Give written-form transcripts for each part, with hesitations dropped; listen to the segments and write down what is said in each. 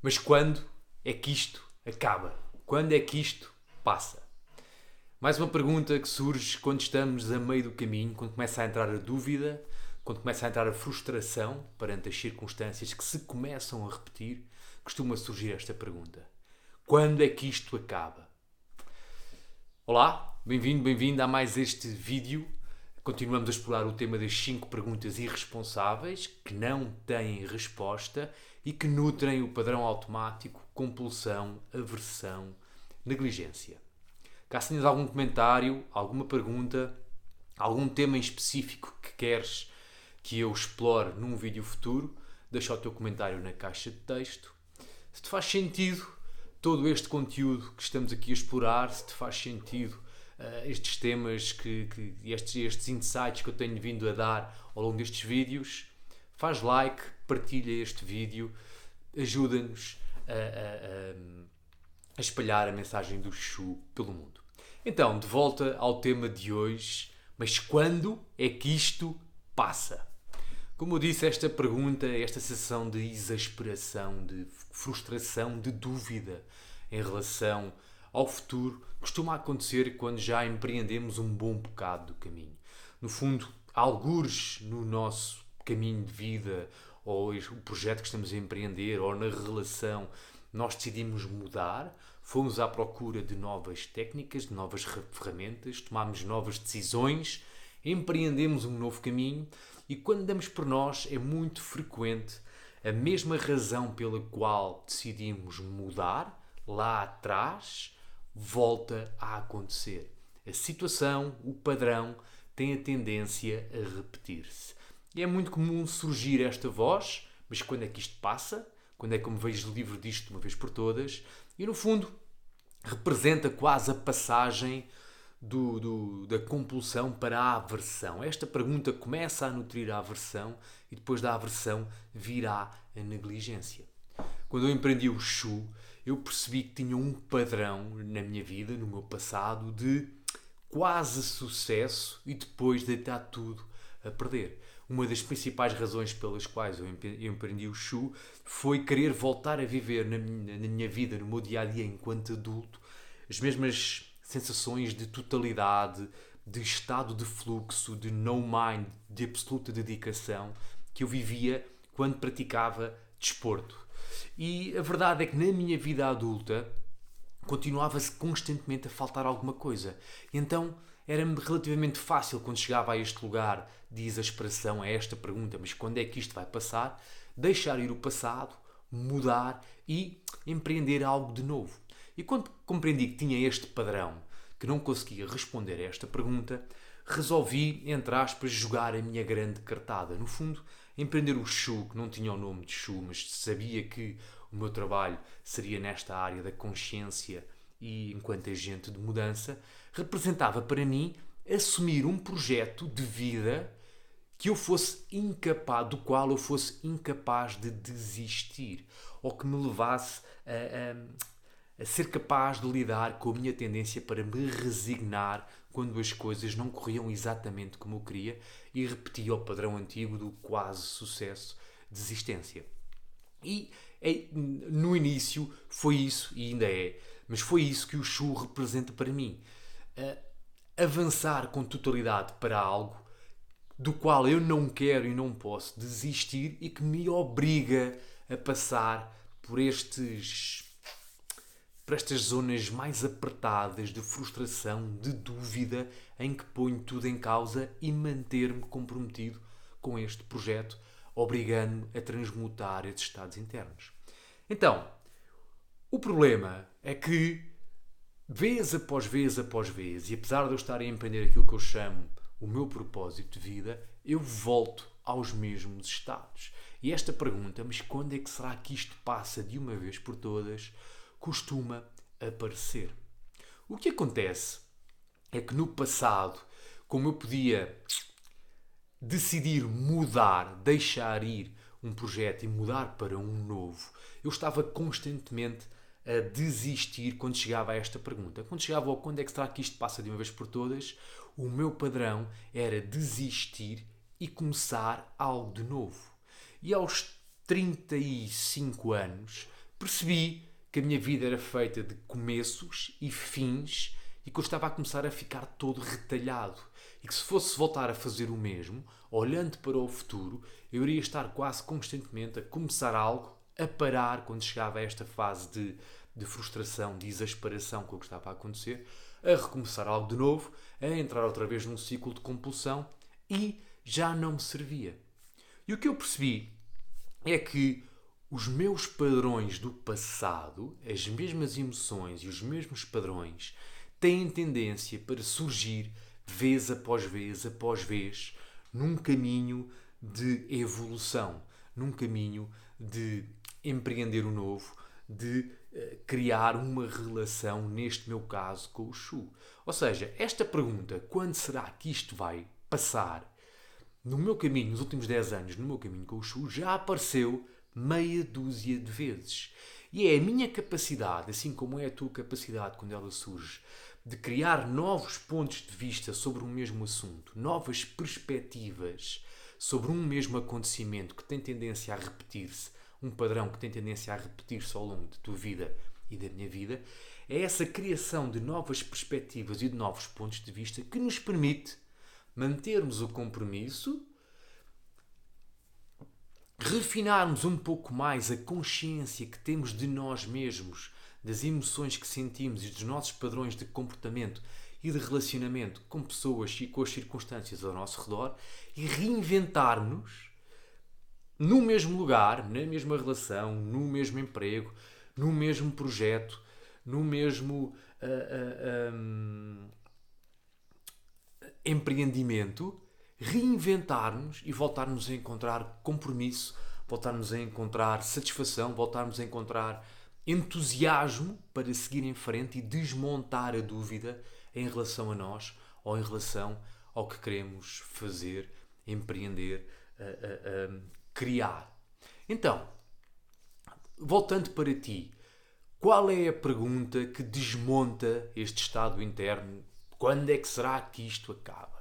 Mas quando é que isto acaba? Quando é que isto passa? Mais uma pergunta que surge quando estamos a meio do caminho, quando começa a entrar a dúvida, quando começa a entrar a frustração perante as circunstâncias que se começam a repetir, costuma surgir esta pergunta: quando é que isto acaba? Olá, bem-vindo, bem-vinda a mais este vídeo. Continuamos a explorar o tema das 5 perguntas irresponsáveis que não têm resposta e que nutrem o padrão automático, compulsão, aversão, negligência. Caso tenhas algum comentário, alguma pergunta, algum tema em específico que queres que eu explore num vídeo futuro, deixa o teu comentário na caixa de texto. Se te faz sentido todo este conteúdo que estamos aqui a explorar, se te faz sentido estes temas, estes insights que eu tenho vindo a dar ao longo destes vídeos, faz like, partilha este vídeo, ajuda-nos a espalhar a mensagem do Shu pelo mundo. Então, de volta ao tema de hoje, mas quando é que isto passa? Como eu disse, esta pergunta, esta sensação de exasperação, de frustração, de dúvida em relação ao futuro, costuma acontecer quando já empreendemos um bom bocado do caminho. No fundo, algures no nosso caminho de vida, ou o projeto que estamos a empreender, ou na relação, nós decidimos mudar, fomos à procura de novas técnicas, de novas ferramentas, tomámos novas decisões, empreendemos um novo caminho e quando damos por nós é muito frequente a mesma razão pela qual decidimos mudar lá atrás volta a acontecer. A situação, o padrão, tem a tendência a repetir-se. E é muito comum surgir esta voz, mas quando é que isto passa? Quando é que eu me vejo livre disto de uma vez por todas? E no fundo representa quase a passagem da compulsão para a aversão. Esta pergunta começa a nutrir a aversão e depois da aversão virá a negligência. Quando eu empreendi o Shu, eu percebi que tinha um padrão na minha vida, no meu passado, de quase sucesso e depois deitar tudo a perder. Uma das principais razões pelas quais eu empreendi o Shu foi querer voltar a viver na minha vida, no meu dia-a-dia enquanto adulto, as mesmas sensações de totalidade, de estado de fluxo, de no mind, de absoluta dedicação que eu vivia quando praticava desporto. E a verdade é que na minha vida adulta continuava-se constantemente a faltar alguma coisa. Então era-me relativamente fácil quando chegava a este lugar de exasperação, a esta pergunta, mas quando é que isto vai passar? Deixar ir o passado, mudar e empreender algo de novo. E quando compreendi que tinha este padrão, que não conseguia responder a esta pergunta, resolvi, entre aspas, jogar a minha grande cartada. No fundo, empreender o Shu, que não tinha o nome de Shu, mas sabia que o meu trabalho seria nesta área da consciência e enquanto agente de mudança, representava para mim assumir um projeto de vida que eu fosse incapaz, do qual eu fosse incapaz de desistir, ou que me levasse a ser capaz de lidar com a minha tendência para me resignar quando as coisas não corriam exatamente como eu queria e repetia o padrão antigo do quase sucesso, desistência. E no início foi isso, e ainda é, mas foi isso que o Shu representa para mim. Avançar com totalidade para algo do qual eu não quero e não posso desistir e que me obriga a passar por estas zonas mais apertadas de frustração, de dúvida, em que ponho tudo em causa e manter-me comprometido com este projeto, obrigando-me a transmutar esses estados internos. Então, o problema é que, vez após vez após vez, e apesar de eu estar a empreender aquilo que eu chamo o meu propósito de vida, eu volto aos mesmos estados. E esta pergunta, mas quando é que será que isto passa de uma vez por todas, costuma aparecer. O que acontece é que no passado, como eu podia decidir mudar, deixar ir um projeto e mudar para um novo, eu estava constantemente a desistir quando chegava a esta pergunta. Quando chegava ao quando é que será que isto passa de uma vez por todas, o meu padrão era desistir e começar algo de novo. E aos 35 anos Percebi que a minha vida era feita de começos e fins e que eu estava a começar a ficar todo retalhado. E que se fosse voltar a fazer o mesmo, olhando para o futuro, eu iria estar quase constantemente a começar algo, a parar quando chegava a esta fase de frustração, de exasperação com o que estava a acontecer, a recomeçar algo de novo, a entrar outra vez num ciclo de compulsão e já não me servia. E o que eu percebi é que os meus padrões do passado, as mesmas emoções e os mesmos padrões, têm tendência para surgir vez após vez, num caminho de evolução, num caminho de empreender o novo, de criar uma relação, neste meu caso, com o Shu. Ou seja, esta pergunta, quando será que isto vai passar, no meu caminho, nos últimos 10 anos, no meu caminho com o Shu, já apareceu meia dúzia de vezes. E é a minha capacidade, assim como é a tua capacidade quando ela surge, de criar novos pontos de vista sobre um mesmo assunto, novas perspectivas sobre um mesmo acontecimento que tem tendência a repetir-se, um padrão que tem tendência a repetir-se ao longo da tua vida e da minha vida, é essa criação de novas perspectivas e de novos pontos de vista que nos permite mantermos o compromisso, refinarmos um pouco mais a consciência que temos de nós mesmos, das emoções que sentimos e dos nossos padrões de comportamento e de relacionamento com pessoas e com as circunstâncias ao nosso redor e reinventar-nos no mesmo lugar, na mesma relação, no mesmo emprego, no mesmo projeto, no mesmo empreendimento, reinventar-nos e voltarmos a encontrar compromisso, voltarmos a encontrar satisfação, voltarmos a encontrar entusiasmo para seguir em frente e desmontar a dúvida em relação a nós ou em relação ao que queremos fazer, empreender, criar. Então, voltando para ti, qual é a pergunta que desmonta este estado interno? Quando é que será que isto acaba?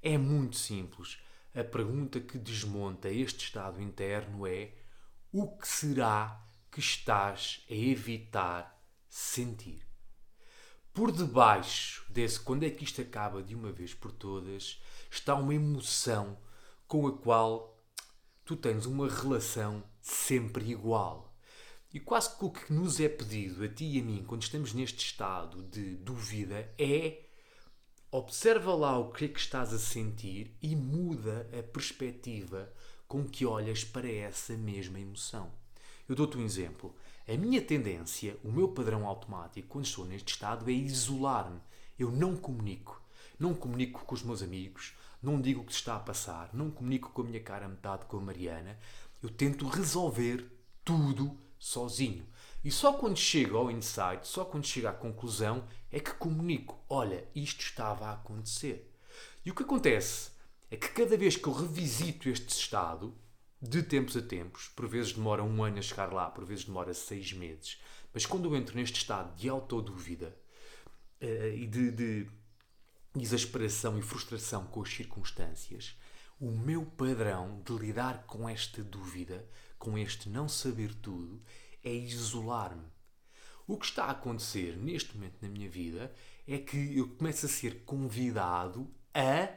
É muito simples. A pergunta que desmonta este estado interno é: o que será que estás a evitar sentir? Por debaixo desse quando é que isto acaba de uma vez por todas, está uma emoção com a qual tu tens uma relação sempre igual. E quase que o que nos é pedido a ti e a mim quando estamos neste estado de dúvida é: observa lá o que é que estás a sentir e muda a perspectiva com que olhas para essa mesma emoção. Eu dou-te um exemplo. A minha tendência, o meu padrão automático, quando estou neste estado, é isolar-me. Eu não comunico. Não comunico com os meus amigos, não digo o que se está a passar, não comunico com a minha cara a metade, com a Mariana. Eu tento resolver tudo sozinho. E só quando chego ao insight, só quando chego à conclusão, é que comunico: olha, isto estava a acontecer. E o que acontece é que cada vez que eu revisito este estado, de tempos a tempos, por vezes demora 1 ano a chegar lá, por vezes demora 6 meses, mas quando eu entro neste estado de autodúvida e de exasperação e frustração com as circunstâncias, o meu padrão de lidar com esta dúvida, com este não saber tudo, é isolar-me. O que está a acontecer neste momento na minha vida é que eu começo a ser convidado a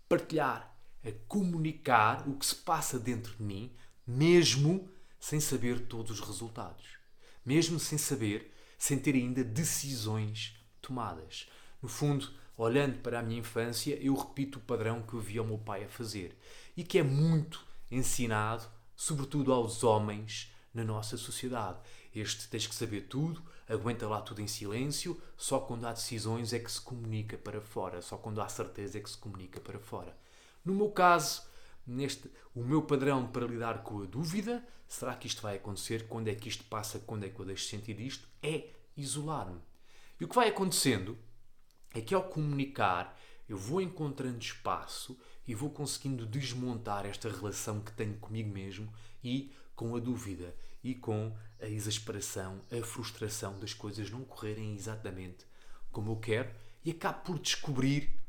partilhar, a comunicar o que se passa dentro de mim, mesmo sem saber todos os resultados. Mesmo sem saber, sem ter ainda decisões tomadas. No fundo, olhando para a minha infância, eu repito o padrão que eu via o meu pai a fazer e que é muito ensinado, sobretudo aos homens, na nossa sociedade. Este: tens que saber tudo, aguenta lá tudo em silêncio, só quando há decisões é que se comunica para fora, só quando há certeza é que se comunica para fora. No meu caso, o meu padrão para lidar com a dúvida, será que isto vai acontecer? Quando é que isto passa? Quando é que eu deixo de sentir isto? É isolar-me. E o que vai acontecendo é que ao comunicar eu vou encontrando espaço e vou conseguindo desmontar esta relação que tenho comigo mesmo e com a dúvida e com a exasperação, a frustração das coisas não correrem exatamente como eu quero, e acabo por descobrir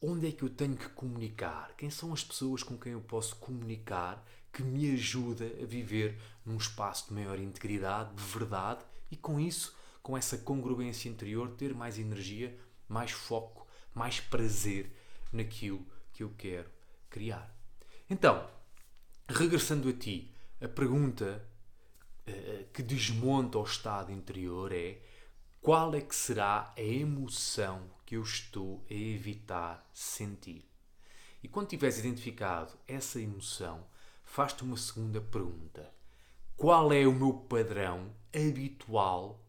onde é que eu tenho que comunicar, quem são as pessoas com quem eu posso comunicar que me ajuda a viver num espaço de maior integridade, de verdade e com isso, com essa congruência interior, ter mais energia, mais foco, mais prazer naquilo que eu quero criar. Então, regressando a ti, a pergunta que desmonta o estado interior é: qual é que será a emoção que eu estou a evitar sentir? E quando tiveres identificado essa emoção, faz-te uma segunda pergunta: qual é o meu padrão habitual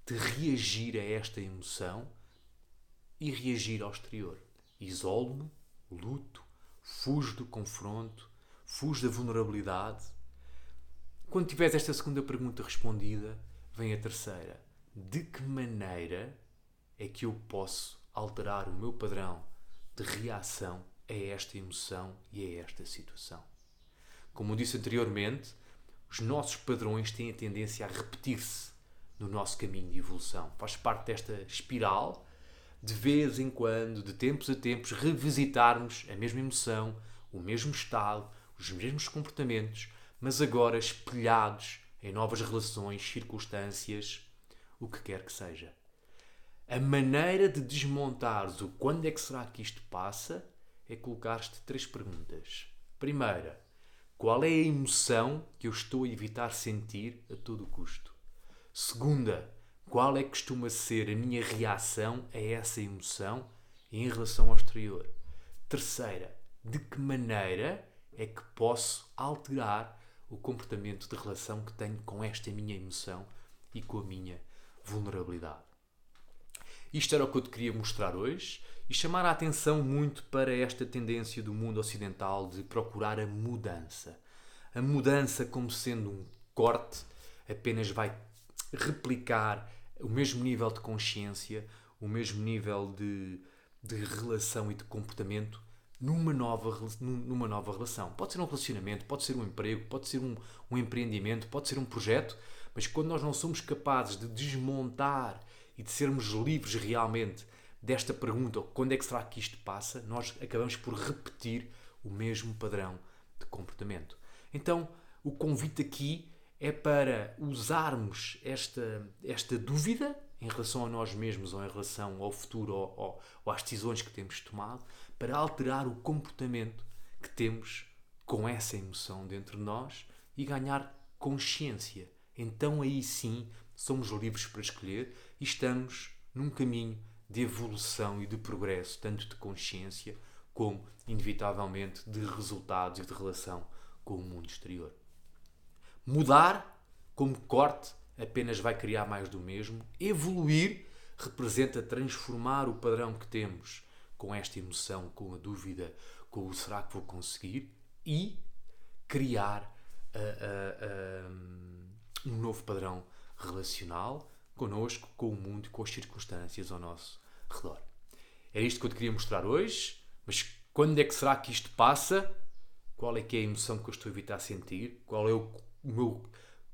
de reagir a esta emoção e reagir ao exterior? Isolo-me, luto, fujo do confronto, fujo da vulnerabilidade. Quando tiveres esta segunda pergunta respondida, vem a terceira: de que maneira é que eu posso alterar o meu padrão de reação a esta emoção e a esta situação? Como eu disse anteriormente, os nossos padrões têm a tendência a repetir-se no nosso caminho de evolução. Faz parte desta espiral, de vez em quando, de tempos a tempos, revisitarmos a mesma emoção, o mesmo estado, os mesmos comportamentos, mas agora espelhados em novas relações, circunstâncias, o que quer que seja. A maneira de desmontares o quando é que será que isto passa é colocar-te 3 perguntas. Primeira: qual é a emoção que eu estou a evitar sentir a todo custo? Segunda: qual é que costuma ser a minha reação a essa emoção em relação ao exterior? Terceira: de que maneira é que posso alterar o comportamento de relação que tenho com esta minha emoção e com a minha vulnerabilidade? Isto era o que eu te queria mostrar hoje e chamar a atenção muito para esta tendência do mundo ocidental de procurar a mudança. A mudança, como sendo um corte, apenas vai replicar o mesmo nível de consciência, o mesmo nível de relação e de comportamento numa nova relação. Pode ser um relacionamento, pode ser um emprego, pode ser um empreendimento, pode ser um projeto, mas quando nós não somos capazes de desmontar e de sermos livres realmente desta pergunta, quando é que será que isto passa, nós acabamos por repetir o mesmo padrão de comportamento. Então, o convite aqui é para usarmos esta dúvida em relação a nós mesmos ou em relação ao futuro ou às decisões que temos tomado, para alterar o comportamento que temos com essa emoção dentro de nós e ganhar consciência. Então aí sim somos livres para escolher e estamos num caminho de evolução e de progresso, tanto de consciência como, inevitavelmente, de resultados e de relação com o mundo exterior. Mudar, como corte, apenas vai criar mais do mesmo. Evoluir representa transformar o padrão que temos com esta emoção, com a dúvida, com o será que vou conseguir, e criar um novo padrão relacional connosco, com o mundo e com as circunstâncias ao nosso redor. É isto que eu te queria mostrar hoje, mas quando é que será que isto passa? Qual é que é a emoção que eu estou a evitar sentir? Qual é o meu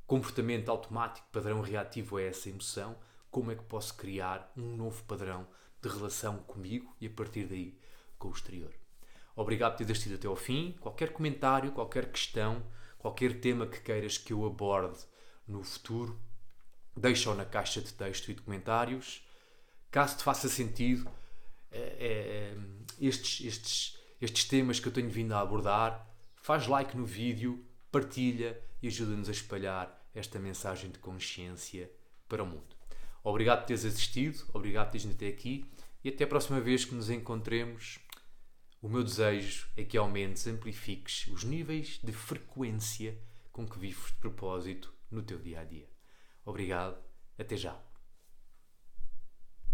comportamento automático, padrão reativo a essa emoção? Como é que posso criar um novo padrão de relação comigo e a partir daí com o exterior? Obrigado por teres assistido até ao fim. Qualquer comentário, qualquer questão, qualquer tema que queiras que eu aborde no futuro, deixa-o na caixa de texto e de comentários. Caso te faça sentido estes temas que eu tenho vindo a abordar, faz like no vídeo, partilha e ajuda-nos a espalhar esta mensagem de consciência para o mundo. Obrigado por teres assistido, obrigado por teres vindo até aqui e até a próxima vez que nos encontremos. O meu desejo é que aumentes, amplifiques os níveis de frequência com que vives de propósito no teu dia-a-dia. Obrigado, até já.